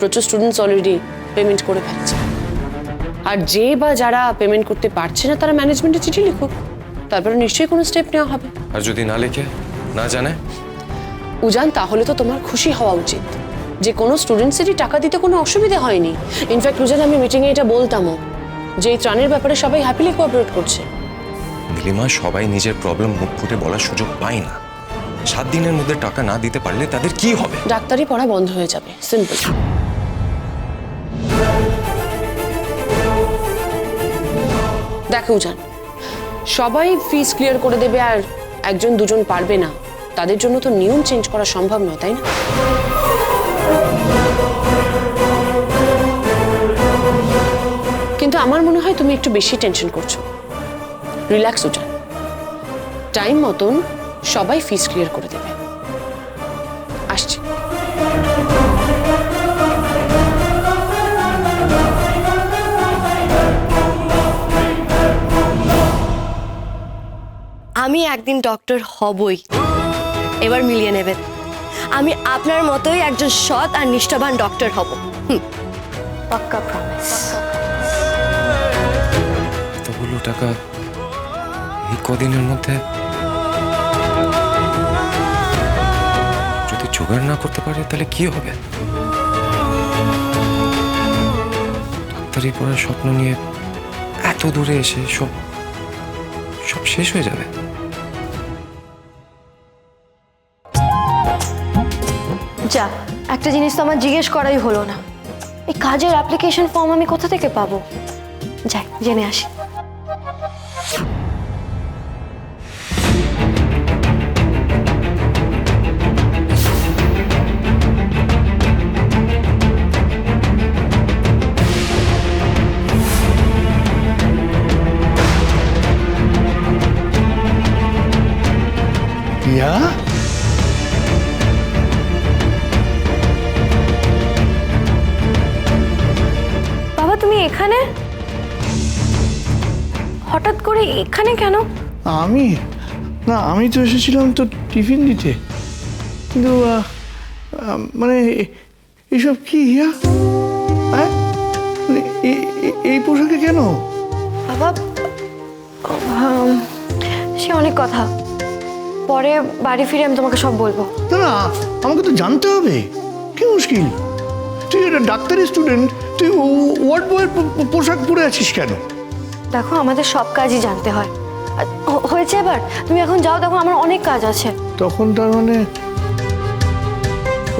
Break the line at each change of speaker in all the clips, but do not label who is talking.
প্রচুর students already payment করে ফেলছে। আর যে বা যারা পেমেন্ট করতে পারছে না তারা ম্যানেজমেন্টে চিঠি লিখুক, তারপরে নিশ্চয়ই কোনো স্টেপ নেওয়া হবে।
আর যদি না লেখে, না জানে?
উজান, তাহলে তো তোমার খুশি হওয়া উচিত যে কোনো স্টুডেন্টসেরই টাকা দিতে কোনো অসুবিধা হয়নি। ইনফ্যাক্ট উজান, আমি মিটিংয়ে এটা বলতামও যে এই ত্রাণের ব্যাপারে সবাই হ্যাপিলি কোঅপারেট করছে।
নীলিমা, সবাই নিজের প্রবলেম মুখ ফুটে বলার সুযোগ পায় না। 7 দিনের মধ্যে টাকা না দিতে পারলে তাদের কি হবে?
ডাক্তারি পড়া বন্ধ হয়ে যাবে, সিম্পল। দেখো উজান, সবাই ফিস ক্লিয়ার করে দেবে আর একজন দুজন পারবে না, তাদের জন্য তো নিয়ম চেঞ্জ করা সম্ভব নয়, তাই না? কিন্তু আমার মনে হয় তুমি একটু বেশি টেনশন করছো। রিল্যাক্স উজান, টাইম মতন সবাই ফিস ক্লিয়ার করে দেবে। আসছি।
আমি একদিন ডক্টর হবই, এবার মিলিয়ে নেবেন। আমি আপনার মতোই একজন সৎ আর নিষ্ঠাবান ডক্টর হব। পাক্কা প্রমিস।
এতগুলো টাকা এই কদিনের মধ্যে যদি জোগাড় না করতে পারে তাহলে কি হবে? ডাক্তারি পড়ার স্বপ্ন নিয়ে এত দূরে এসে সব শেষ হয়ে যাবে।
যা, একটা জিনিস তো আমার জিজ্ঞেস করাই হলো না, এই কাজের অ্যাপ্লিকেশন ফর্ম আমি কোথা থেকে পাবো? যাই জেনে আসি।
ইয়া,
বাবা তুমি এখানে? হঠাৎ করে এখানে কেন?
আমি না, আমি তো এসেছিলাম তো টিফিন দিতে, কিন্তু মানে এইসব কি ইয়া? হ্যাঁ, মানে এই পোশাকে কেন?
বাবা সে অনেক কথা, পরে বাড়ি ফিরে আমি তোমাকে সব বলবো।
না না, আমাকে তো জানতে হবে। কি মুশকিল, তুই একটা ডাক্তারি স্টুডেন্ট, তুই ওয়ার্ড বয়ের পোশাক পরে আছিস কেন?
দেখো, আমাদের সব কাজই জানতে হয়। হয়েছে এবার, তুমি এখন যাও, দেখো আমার অনেক কাজ আছে।
তখন তার মানে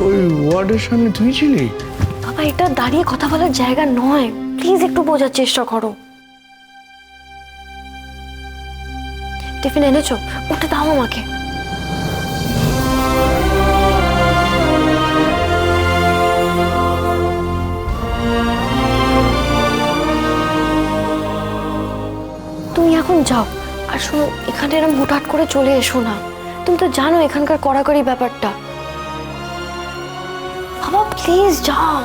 ওই ওয়ার্ডের সামনে তুই ছিলি?
বাবা, এটা দাঁড়িয়ে কথা বলার জায়গা নয়, প্লিজ একটু বোঝার চেষ্টা করো। টিফিন এনেছো? ওটা দাও আমাকে। তুমি এখন যাও, আর শোনো, এখানে এরকম হুটহাট করে চলে এসো না। তুমি তো জানো এখানকার কড়াকড়ি ব্যাপারটা। বাবা প্লিজ যাও।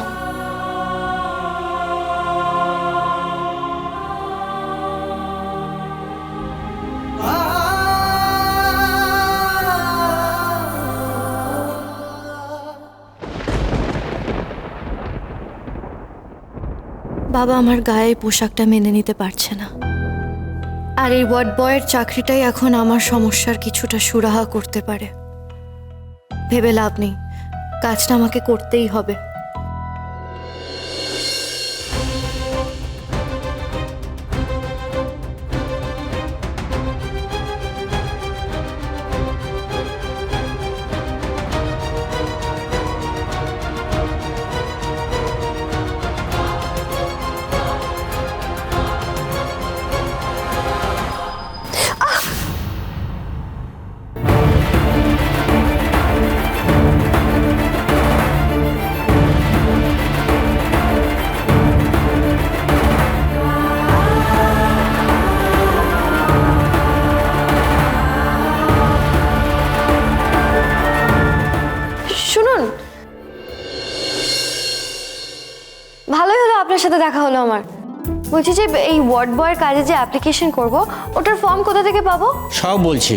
বাবা আমার গায়ে পোশাকটা মেনে নিতে পারছে না, আর এই ওয়ার্ড বয়ের চাকরিটাই এখন আমার সমস্যার কিছুটা সুরাহা করতে পারে। ভেবে লাভ নেই, কাজটা আমাকে করতেই হবে। ভালোই হলো আপনার সাথে দেখা হলো আমার। বলছি যে এই ওয়ার্ড বয়ের কাজে যে অ্যাপ্লিকেশন করব, ওটার ফর্ম কোথা থেকে পাবো?
সব বলছি,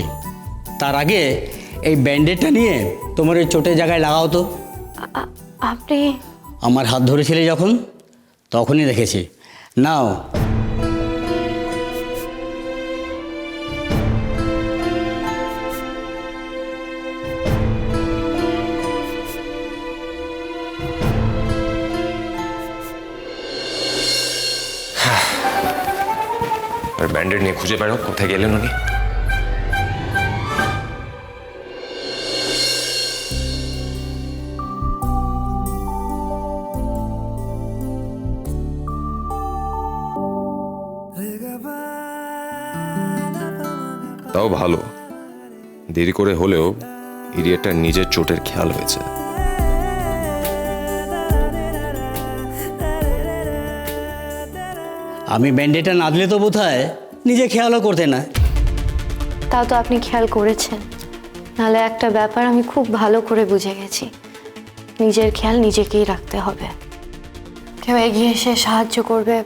তার আগে এই ব্যান্ডেডটা নিয়ে তোমার ওই চোটের জায়গায় লাগাও তো।
আপনি?
আমার হাত ধরেছিলে যখন, তখনই দেখেছি। নাও।
আর ব্যান্ডেড নিয়ে খুঁজে বেড়াও কোথায় গেলেন উনি। তাও ভালো, দেরি করে হলেও ইডিয়েটটার নিজের চোটের খেয়াল হয়েছে।
আমি ব্যান্ডেডটা না দিলে তো বোধহয় নিজে খেয়ালও করতে না।
তাও তো আপনি খেয়াল করেছেন, নাহলে একটা ব্যাপার আমি খুব ভালো করে বুঝে গেছি, নিজের খেয়াল নিজেকেই রাখতে হবে। কেউ এগিয়ে এসে সাহায্য করবে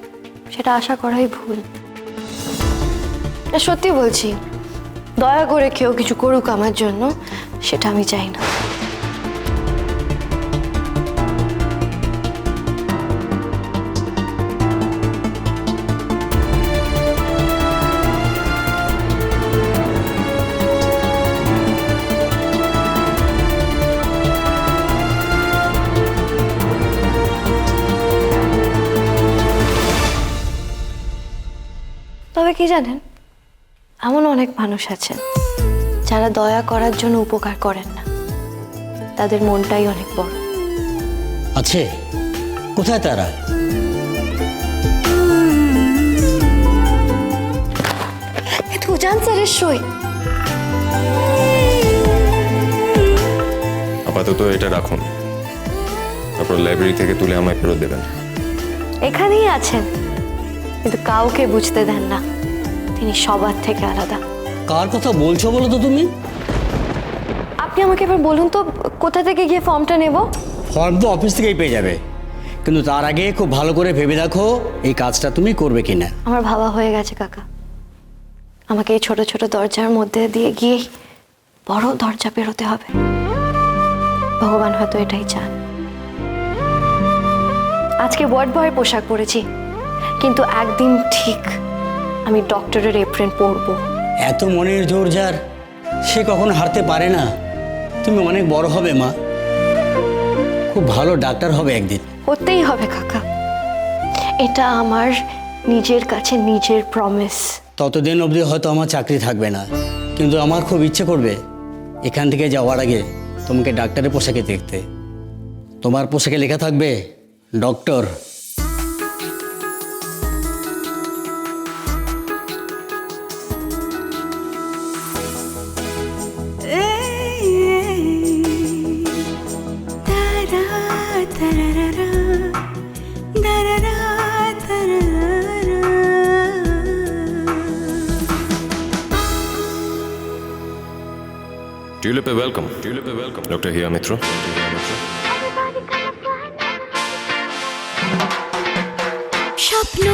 সেটা আশা করাই ভুল। সত্যি বলছি, দয়া করে কেউ কিছু করুক আমার জন্য, সেটা আমি চাই না। তবে কি জানেন, এমন অনেক মানুষ আছেন যারা দয়া করার জন্য উপকার করেন না, তাদের মনটাই অনেক বড়।
আছে? কোথায় তারা?
এটা উজান স্যারের সই।
আপাতত এটা রাখুন, তারপর লাইব্রেরি থেকে তুলে আমায় ফেরত দেবেন।
এখানেই আছেন, কিন্তু কাউকে বুঝতে দেন না তিনি সবার থেকে আলাদা।
কার কথা বলছো বলো তো তুমি?
আপনি আমাকে এবার বলুন তো, কোথা থেকে গিয়ে ফর্মটা নেব?
ফর্ম তো অফিস থেকেই পেয়ে যাবে, কিন্তু তার আগে খুব ভালো করে ভেবে দেখো এই কাজটা তুমি করবে কিনা।
আমার ভাবা হয়ে গেছে কাকা, আমাকে এই ছোট ছোট দরজার মধ্যে দিয়ে গিয়েই বড় দরজা পেরোতে হবে। ভগবান হয়তো এটাই চান। আজকে ওয়ার্ড বয়ের পোশাক পরেছি, কিন্তু একদিন ঠিক আমি ডক্টরের এপ্রিন পরবো।
এত মনের জোর যার, সে কখনো হারতে পারে না। তুমি অনেক বড় হবে মা, খুব ভালো ডাক্তার হবে একদিন।
হতেই হবে কাকা, এটা আমার নিজের কাছে নিজের প্রমিস।
ততদিন অবধি হয়তো আমার চাকরি থাকবে না, কিন্তু আমার খুব ইচ্ছে করবে এখান থেকে যাওয়ার আগে তোমাকে ডাক্তারের পোশাকে দেখতে। তোমার পোশাকে লেখা থাকবে ডক্টর।
টিউলিপে ওয়েলকাম, ডক্টর হিয়া মিত্র।
স্বপ্ন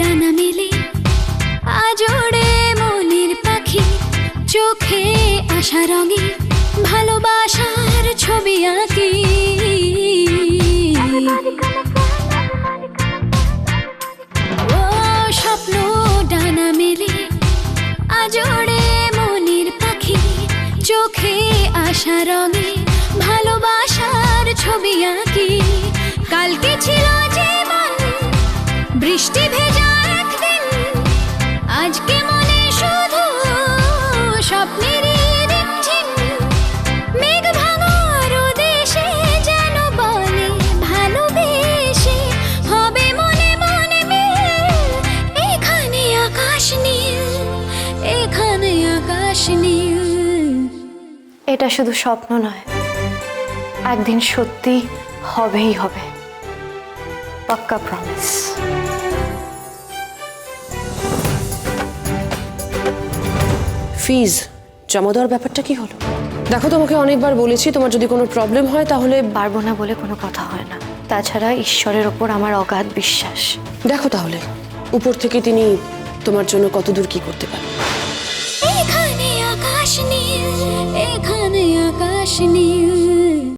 ডানা মেলে আজোড়ে মনের পাখি, চোখে আশা রঙে ভালোবাসার ছবি আঁকি। ও স্বপ্ন ডানা মেলে আজোড়ে মনের পাখি, চোখে আশা রঙে ভালোবাসার ছবি আঁকি। কালকে ছিল জীবন বৃষ্টি ভেজা একদিন, আজকে মনে শুধু স্বপ্নেরই রিমঝিম। মেঘ ভাঙার দেশে যেন বলে ভালোবেসে হবে মনে মনে মিল। এখানে আকাশ নীল, এখানে আকাশ নীল।
এটা শুধু স্বপ্ন নয়, একদিন সত্যি হবেই হবে, পাক্কা প্রমিস।
ফিজ জমা দেওয়ার ব্যাপারটা কি হলো? দেখো, তোমাকে অনেকবার বলেছি তোমার যদি কোনো প্রবলেম হয় তাহলে।
পারবো না বলে কোনো কথা হয় না, তাছাড়া ঈশ্বরের ওপর আমার অগাধ বিশ্বাস।
দেখো তাহলে উপর থেকে তিনি তোমার জন্য কতদূর কি করতে পারেন।
এখানে আকাশ নীল, এখানে আকাশ নীল।